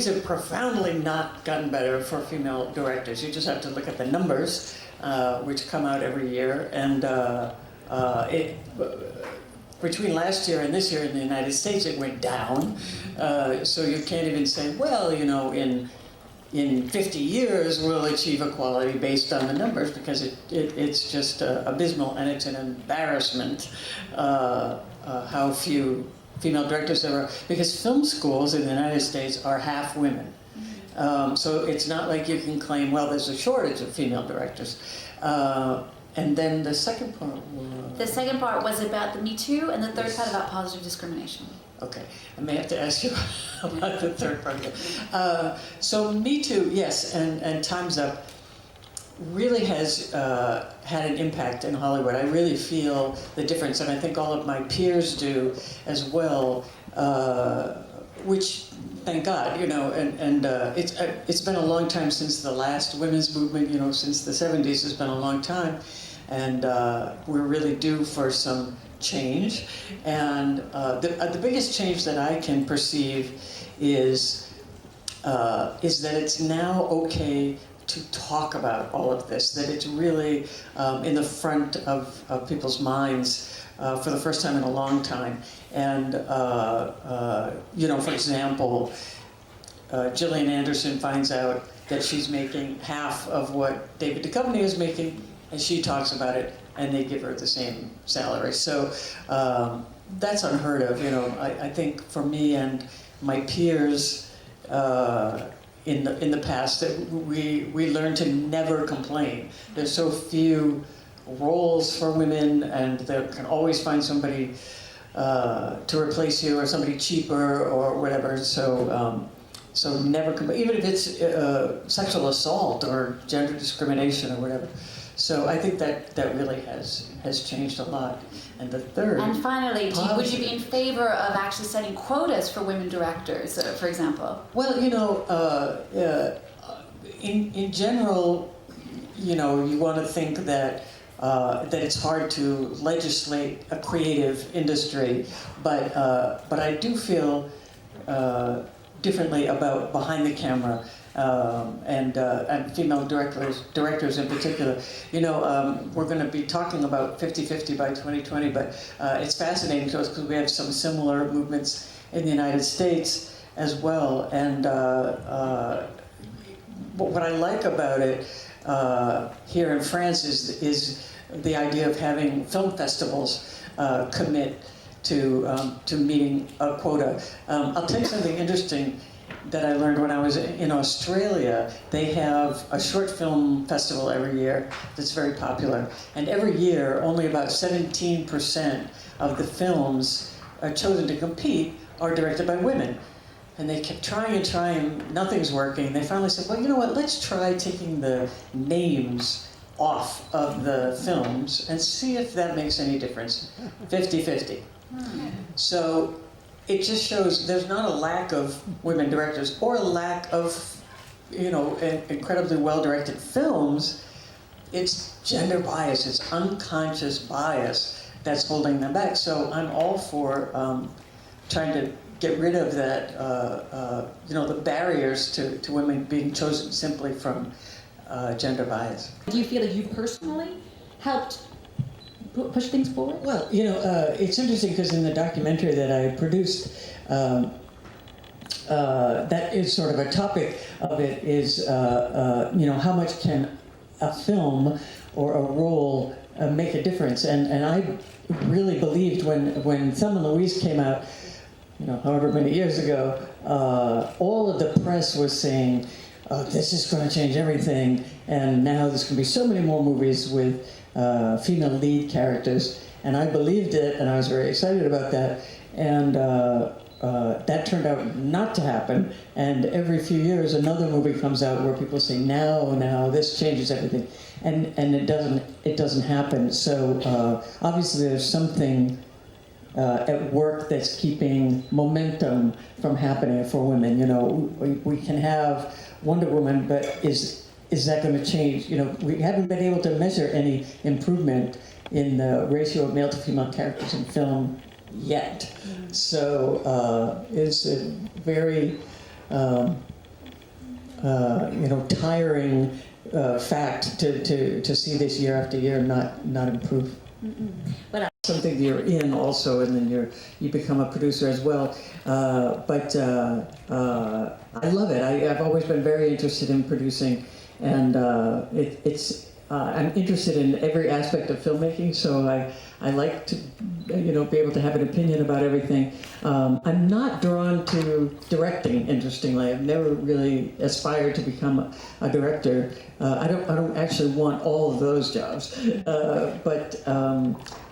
things have profoundly not gotten better for female directors. You just have to look at the numbers, which come out every year, and between last year and this year in the United States, it went down. So you can't even say, well, you know, in 50 years we'll achieve equality based on the numbers, because it's just abysmal, and it's an embarrassment how few female directors there are, because film schools in the United States are half women. So it's not like you can claim, well, there's a shortage of female directors. And then the second part was... The second part was about the Me Too, and the third part about positive discrimination. Okay, I may have to ask you about the third part. So Me Too, yes, and Time's Up really has had an impact in Hollywood. I really feel the difference, and I think all of my peers do as well, which, thank God, you know, and it's been a long time since the last women's movement, you know, since the 70s has been a long time, and we're really due for some change. And the biggest change that I can perceive is that it's now okay to talk about all of this, that it's really in the front of people's minds for the first time in a long time. And, you know, for example, Gillian Anderson finds out that she's making half of what David Duchovny is making, and she talks about it, and they give her the same salary. So that's unheard of, you know. I think for me and my peers in the past, that we learned to never complain. There's so few roles for women, and they can always find somebody to replace you, or somebody cheaper, or whatever. So so never complain, even if it's sexual assault or gender discrimination or whatever. So I think that really has changed a lot. And the third... And finally, would you be in favor of actually setting quotas for women directors, for example? Well, you know, in general, you know, you want to think that it's hard to legislate a creative industry, but I do feel differently about behind the camera. And female directors in particular. You know, we're going to be talking about 50-50 by 2020, but it's fascinating to us because we have some similar movements in the United States as well. And what I like about it here in France is the idea of having film festivals commit to meeting a quota. I'll tell you something interesting that I learned when I was in Australia. They have a short film festival every year that's very popular. And every year, only about 17% of the films chosen to compete are directed by women. And they kept trying and trying, nothing's working. They finally said, well, you know what, let's try taking the names off of the films and see if that makes any difference. 50-50. So it just shows there's not a lack of women directors or a lack of, you know, incredibly well-directed films. It's gender bias, it's unconscious bias that's holding them back. So I'm all for trying to get rid of that, you know, the barriers to women being chosen simply from gender bias. Do you feel that you personally helped push things forward? Well, you know, it's interesting because in the documentary that I produced, that is sort of a topic of it is, you know, how much can a film or a role make a difference? And I really believed when Thelma and Louise came out, you know, however many years ago, all of the press was saying, oh, this is going to change everything, and now there's going to be so many more movies with female lead characters, and I believed it, and I was very excited about that, and that turned out not to happen, and every few years another movie comes out where people say, now, this changes everything, and it doesn't happen. So obviously there's something at work that's keeping momentum from happening for women. You know, we can have Wonder Woman, but is that going to change? You know, we haven't been able to measure any improvement in the ratio of male to female characters in film yet. So it's a very tiring fact to see this year after year not improve. Voilà. Something you're in also, and then you become a producer as well. But I love it. I've always been very interested in producing, and I'm interested in every aspect of filmmaking. So I like to be able to have an opinion about everything. I'm not drawn to directing. Interestingly, I've never really aspired to become a director. I don't actually want all of those jobs, but.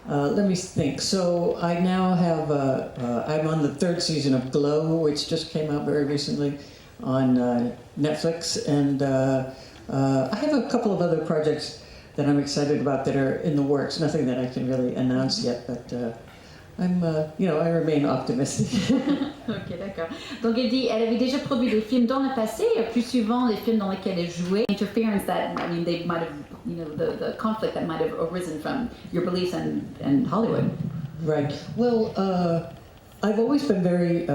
Let me think. So I now have, I'm on the 3rd season of Glow, which just came out very recently on Netflix. And I have a couple of other projects that I'm excited about that are in the works. Nothing that I can really announce yet, but I remain optimistic. Ok, d'accord. Donc elle avait déjà produit des films dans le passé, plus souvent les films dans lesquels elle jouait. Interference that, they might have, the conflict that might have arisen from your beliefs and Hollywood. Right. Well, I've always been very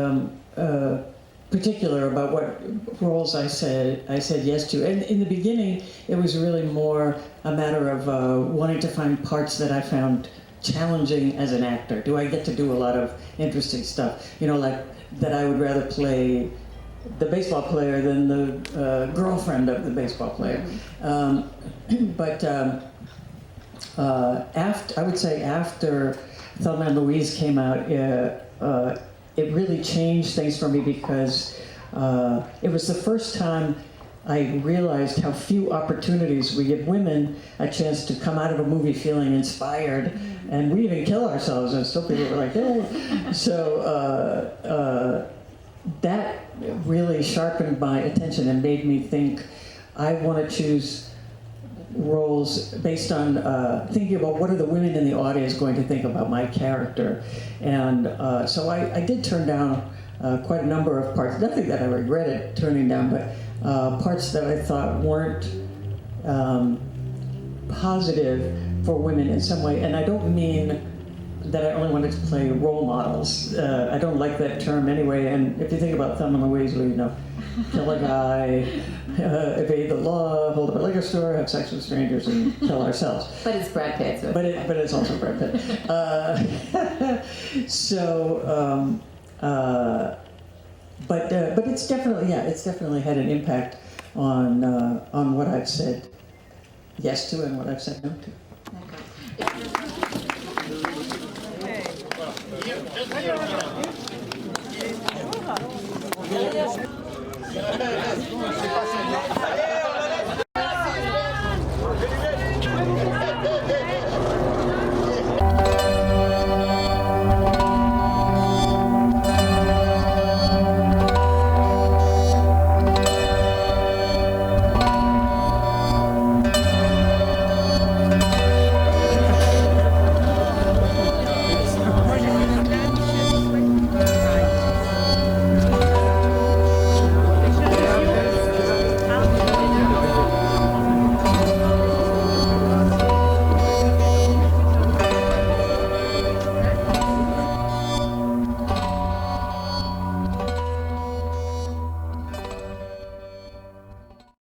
particular about what roles I said yes to. And in the beginning, it was really more a matter of wanting to find parts that I found challenging as an actor. Do I get to do a lot of interesting stuff? Like that I would rather play the baseball player than the girlfriend of the baseball player. I would say after Thelma and Louise came out, it really changed things for me because it was the first time I realized how few opportunities we give women a chance to come out of a movie feeling inspired, and we even kill ourselves, and still people were like, hey. So that really sharpened my attention and made me think I want to choose roles based on thinking about what are the women in the audience going to think about my character. And so I did turn down quite a number of parts, nothing that I regretted turning down, but parts that I thought weren't positive for women in some way. And I don't mean that I only wanted to play role models. I don't like that term anyway. And if you think about Thelma and Louise, we kill a guy, evade the law, hold up a liquor store, have sex with strangers, and kill ourselves. But it's Brad Pitt. So. But it's also Brad Pitt. But it's definitely had an impact on what I've said yes to and what I've said no to. D'accord.